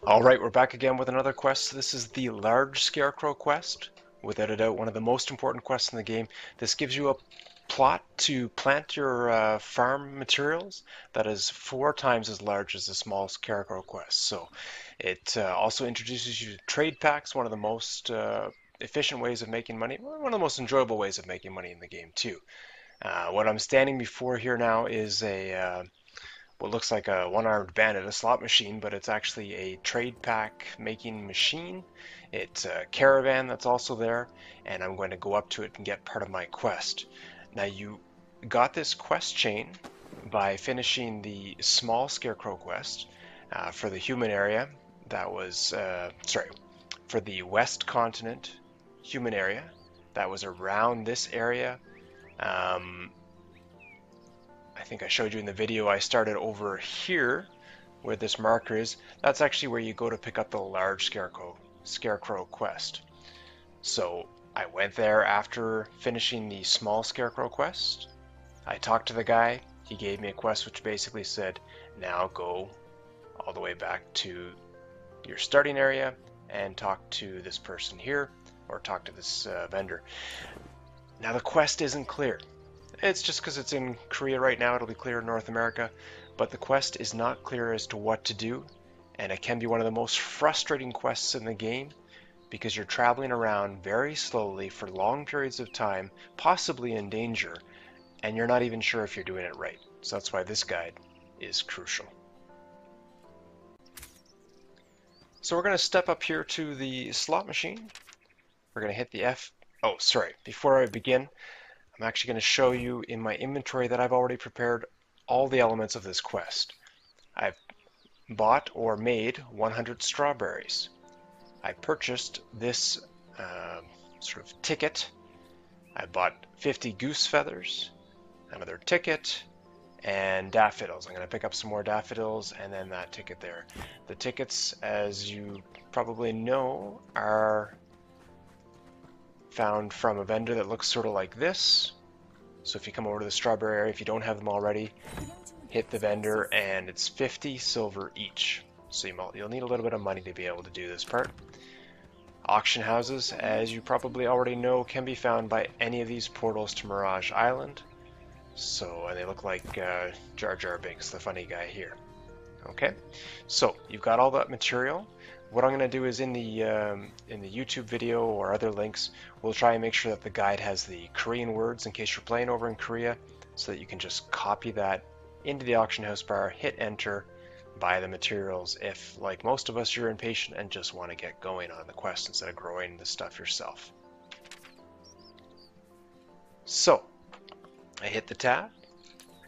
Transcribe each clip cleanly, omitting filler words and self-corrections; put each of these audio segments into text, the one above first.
Alright, we're back again with another quest. This is the large Scarecrow quest. Without a doubt, one of the most important quests in the game. This gives you a plot to plant your farm materials that is 4 times as large as the small Scarecrow quest. So it also introduces you to trade packs, one of the most efficient ways of making money, one of the most enjoyable ways of making money in the game too. What I'm standing before here now is what looks like a one-armed bandit, a slot machine, but it's actually a trade pack making machine. It's a caravan that's also there, and I'm going to go up to it and get part of my quest. Now, you got this quest chain by finishing the small Scarecrow quest for the human area. That was, for the West Continent human area. That was around this area. I think I showed you in the video, I started over here where this marker is. That's actually where you go to pick up the large Scarecrow quest. So I went there after finishing the small Scarecrow quest. I talked to the guy. He gave me a quest which basically said, now go all the way back to your starting area and talk to this person here, or talk to this vendor. Now the quest isn't clear. It's just because it's in Korea right now, it'll be clear in North America, but the quest is not clear as to what to do, and it can be one of the most frustrating quests in the game because you're traveling around very slowly for long periods of time, possibly in danger, and you're not even sure if you're doing it right. So that's why this guide is crucial. So we're going to step up here to the slot machine. We're going to hit the F. Oh, sorry. Before I begin, I'm actually going to show you in my inventory that I've already prepared all the elements of this quest. I've bought or made 100 strawberries. I purchased this sort of ticket. I bought 50 goose feathers, another ticket, and daffodils. I'm going to pick up some more daffodils and then that ticket there. The tickets, as you probably know, are found from a vendor that looks sort of like this. So if you come over to the strawberry area, if you don't have them already, hit the vendor and it's 50 silver each. So you'll need a little bit of money to be able to do this part. Auction houses, as you probably already know, can be found by any of these portals to Mirage Island. So, and they look like Jar Jar Binks, the funny guy here. Okay, so you've got all that material. What I'm going to do is in the YouTube video or other links, we'll try and make sure that the guide has the Korean words in case you're playing over in Korea, so that you can just copy that into the auction house bar, hit enter, buy the materials if, like most of us, you're impatient and just want to get going on the quest instead of growing the stuff yourself. So I hit the tab,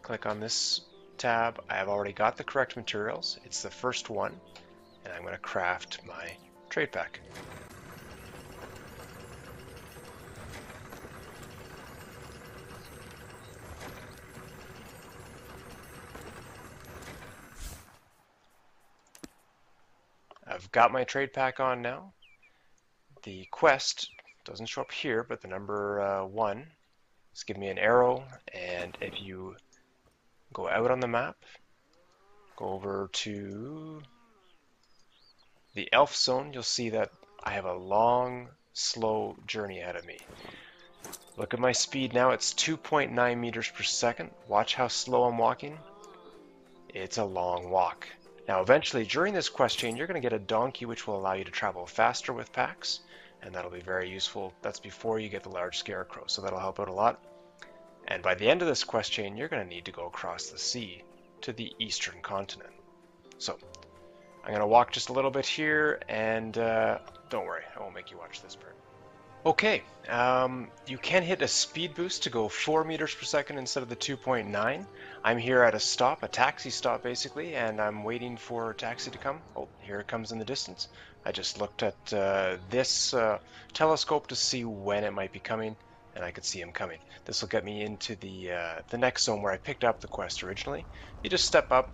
click on this tab. I have already got the correct materials. It's the first one. And I'm going to craft my trade pack. I've got my trade pack on now. The quest doesn't show up here, but the number 1 is giving me an arrow, and if you go out on the map, go over to the elf zone, you'll see that I have a long, slow journey ahead of me. Look at my speed now, it's 2.9 meters per second. Watch how slow I'm walking. It's a long walk. Now eventually, during this quest chain, you're going to get a donkey which will allow you to travel faster with packs, and that'll be very useful. That's before you get the large Scarecrow, so that'll help out a lot. And by the end of this quest chain, you're going to need to go across the sea to the eastern continent. So I'm going to walk just a little bit here, and don't worry, I won't make you watch this part. Okay, you can hit a speed boost to go 4 meters per second instead of the 2.9. I'm here at a stop, a taxi stop basically, and I'm waiting for a taxi to come. Oh, here it comes in the distance. I just looked at this telescope to see when it might be coming, and I could see him coming. This will get me into the next zone where I picked up the quest originally. You just step up,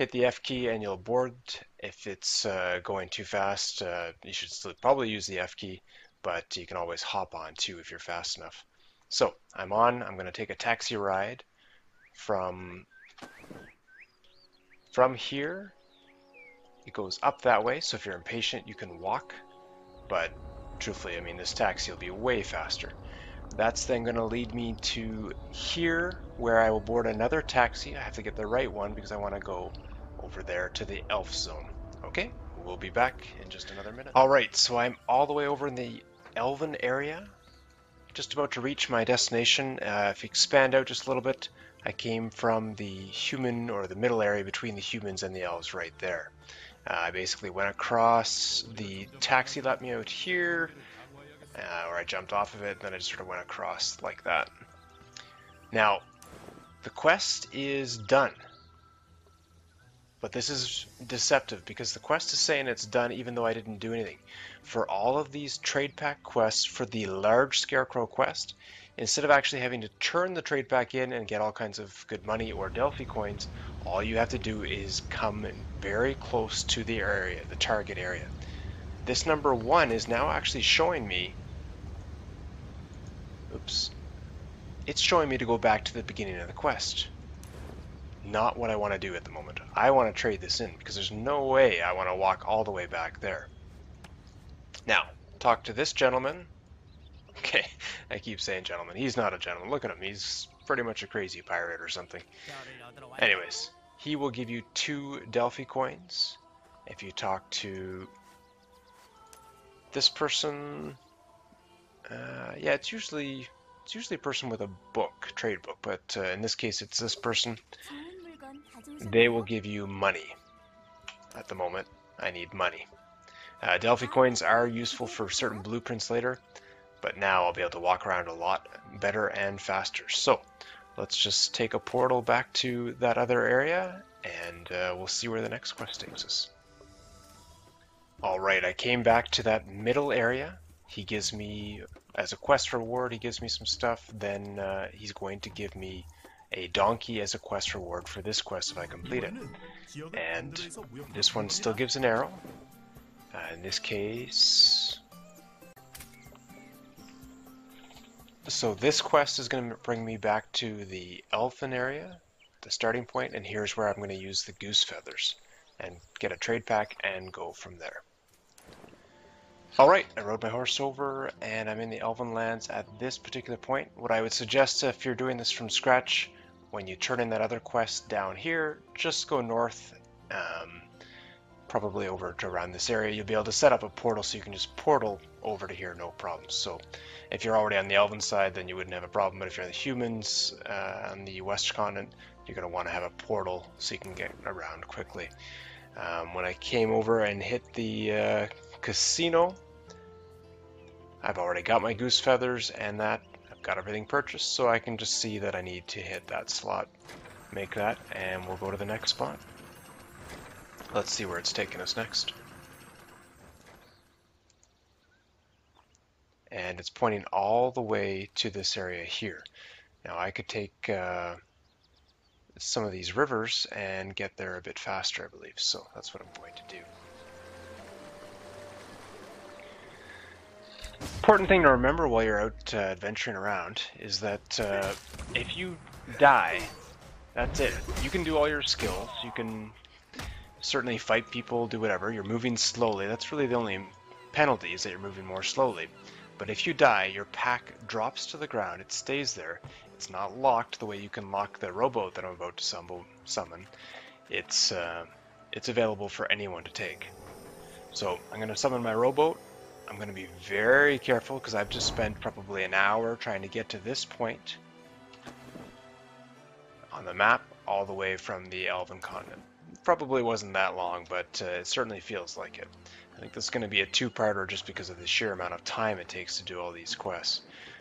hit the F key and you'll board. If it's going too fast, you should still probably use the F key, but you can always hop on too if you're fast enough. So I'm on. I'm going to take a taxi ride from here. It goes up that way, so if you're impatient, you can walk. But truthfully, I mean, this taxi will be way faster. That's then going to lead me to here, where I will board another taxi. I have to get the right one because I want to go over there to the elf zone. Okay, we'll be back in just another minute. Alright, so I'm all the way over in the elven area. Just about to reach my destination. If you expand out just a little bit, I came from the human, or the middle area between the humans and the elves right there. I basically went across, the taxi let me out here, or I jumped off of it, and then I just sort of went across like that. Now, the quest is done. But this is deceptive because the quest is saying it's done even though I didn't do anything. For all of these trade pack quests, for the large Scarecrow quest, instead of actually having to turn the trade pack in and get all kinds of good money or Delphi coins, all you have to do is come very close to the area, the target area. This number 1 is now actually showing me, oops, it's showing me to go back to the beginning of the quest. Not what I want to do at the moment. I want to trade this in because there's no way I want to walk all the way back there. Now, talk to this gentleman. Okay, I keep saying gentleman. He's not a gentleman. Look at him. He's pretty much a crazy pirate or something. Anyways, he will give you 2 Delphi coins. If you talk to this person, yeah, it's usually a person with a book, trade book, but in this case it's this person. They will give you money. At the moment, I need money. Delphi coins are useful for certain blueprints later, but now I'll be able to walk around a lot better and faster. So let's just take a portal back to that other area, and we'll see where the next quest takes us. Alright, I came back to that middle area. He gives me, as a quest reward, he gives me some stuff. Then he's going to give me a donkey as a quest reward for this quest if I complete it. And this one still gives an arrow. In this case... So this quest is going to bring me back to the elfin area, the starting point, and here's where I'm going to use the goose feathers and get a trade pack and go from there. Alright, I rode my horse over and I'm in the Elven Lands at this particular point. What I would suggest if you're doing this from scratch, when you turn in that other quest down here, just go north, probably over to around this area. You'll be able to set up a portal so you can just portal over to here, no problem. So if you're already on the Elven side, then you wouldn't have a problem, but if you're on the humans on the West Continent, you're going to want to have a portal so you can get around quickly. When I came over and hit the casino, I've already got my goose feathers and that. I've got everything purchased, so I can just see that I need to hit that slot, make that, and we'll go to the next spot. Let's see where it's taking us next. And it's pointing all the way to this area here. Now I could take some of these rivers and get there a bit faster, I believe, so that's what I'm going to do. Important thing to remember while you're out adventuring around is that if you die, that's it. You can do all your skills, you can certainly fight people, do whatever. You're moving slowly. That's really the only penalty, is that you're moving more slowly. But if you die, your pack drops to the ground. It stays there. It's not locked the way you can lock the rowboat that I'm about to summon. It's available for anyone to take. So I'm going to summon my rowboat. I'm going to be very careful because I've just spent probably an hour trying to get to this point on the map all the way from the Elven Continent. Probably wasn't that long, but it certainly feels like it. I think this is going to be a two-parter just because of the sheer amount of time it takes to do all these quests.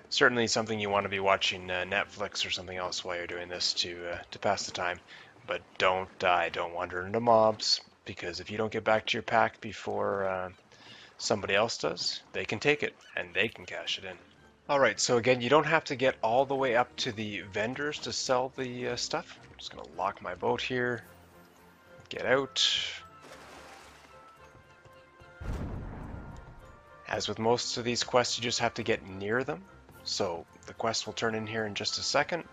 Certainly something you want to be watching Netflix or something else while you're doing this to pass the time. But don't die, don't wander into mobs, because if you don't get back to your pack before somebody else does, they can take it and they can cash it in. Alright, so again, you don't have to get all the way up to the vendors to sell the stuff. I'm just going to lock my boat here. Get out. As with most of these quests, you just have to get near them. So the quest will turn in here in just a second.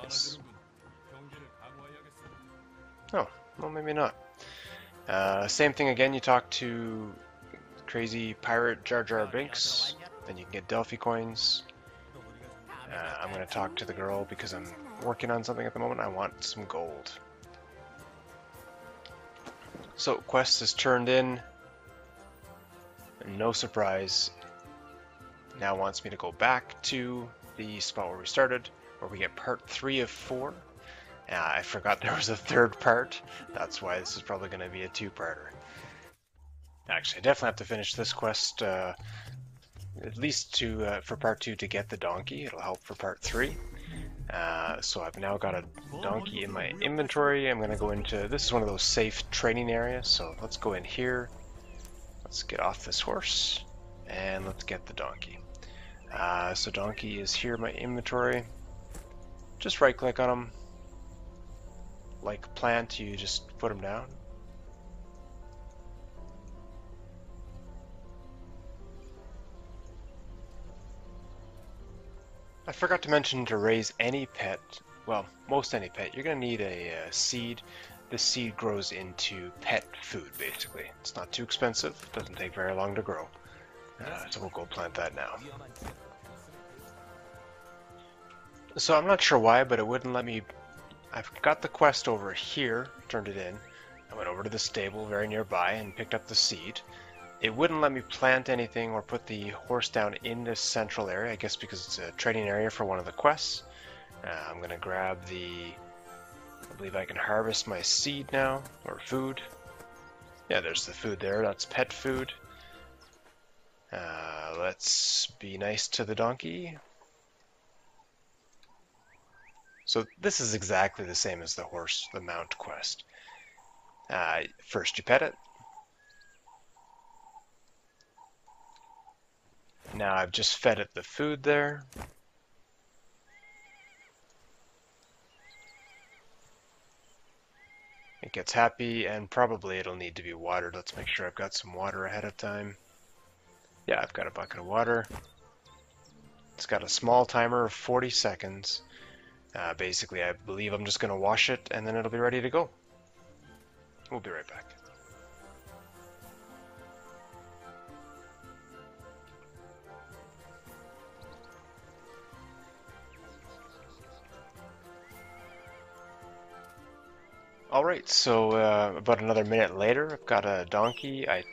Yes. Oh, well, maybe not. Same thing again, you talk to crazy pirate Jar Jar Binks, then you can get Delphi coins. I'm going to talk to the girl because I'm working on something at the moment. I want some gold. So quest is turned in. No surprise, now wants me to go back to the spot where we started, where we get part 3 of 4. I forgot there was a third part. That's why this is probably going to be a 2-parter. Actually, I definitely have to finish this quest, at least for part 2 to get the donkey. It'll help for part 3. So I've now got a donkey in my inventory. I'm going to go into, this is one of those safe training areas, so let's go in here. Let's get off this horse, and let's get the donkey. So donkey is here in my inventory. Just right click on him. Like plant, you just put him down. I forgot to mention to raise any pet, well, most any pet, you're going to need a seed. This seed grows into pet food, basically. It's not too expensive, it doesn't take very long to grow. So we'll go plant that now. So I'm not sure why, but it wouldn't let me... I've got the quest over here, turned it in. I went over to the stable very nearby and picked up the seed. It wouldn't let me plant anything or put the horse down in this central area, I guess because it's a training area for one of the quests. I'm going to grab the... I believe I can harvest my seed now, or food. Yeah, there's the food there, that's pet food. Let's be nice to the donkey. So this is exactly the same as the horse, the mount quest. First you pet it. Now I've just fed it the food there. It gets happy, and probably it'll need to be watered. Let's make sure I've got some water ahead of time. Yeah, I've got a bucket of water. It's got a small timer of 40 seconds. Basically, I believe I'm just going to wash it, and then it'll be ready to go. We'll be right back. Alright, so about another minute later, I've got a donkey. I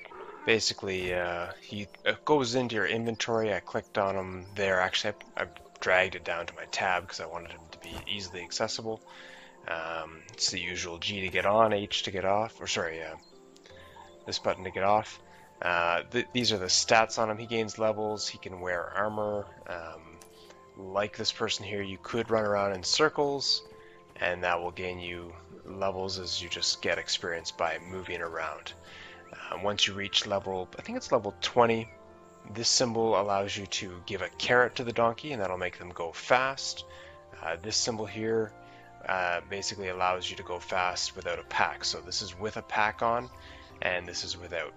basically, he goes into your inventory. I clicked on him there. Actually, I dragged it down to my tab because I wanted him to be easily accessible. It's the usual G to get on, H to get off, or sorry, this button to get off. These are the stats on him. He gains levels, he can wear armor. Like this person here, you could run around in circles, and that will gain you levels as you just get experience by moving around. Once you reach level, I think it's level 20, this symbol allows you to give a carrot to the donkey, and that'll make them go fast. This symbol here basically allows you to go fast without a pack. So this is with a pack on, and this is without.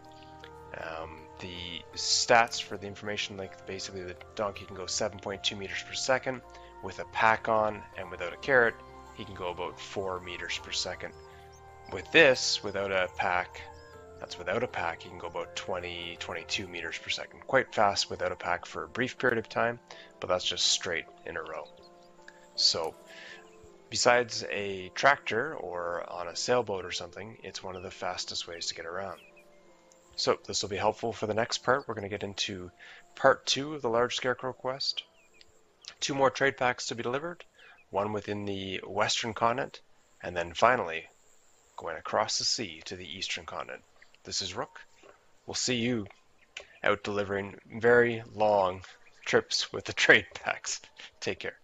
The stats for the information, like basically the donkey can go 7.2 meters per second with a pack on, and without a carrot he can go about 4 meters per second. With this, without a pack, that's without a pack, he can go about 22 meters per second. Quite fast without a pack for a brief period of time, but that's just straight in a row. So besides a tractor or on a sailboat or something, it's one of the fastest ways to get around. So this will be helpful for the next part. We're going to get into part 2 of the large Scarecrow quest. 2 more trade packs to be delivered, one within the western continent, and then finally going across the sea to the eastern continent. This is Rook. We'll see you out delivering very long trips with the trade packs. Take care.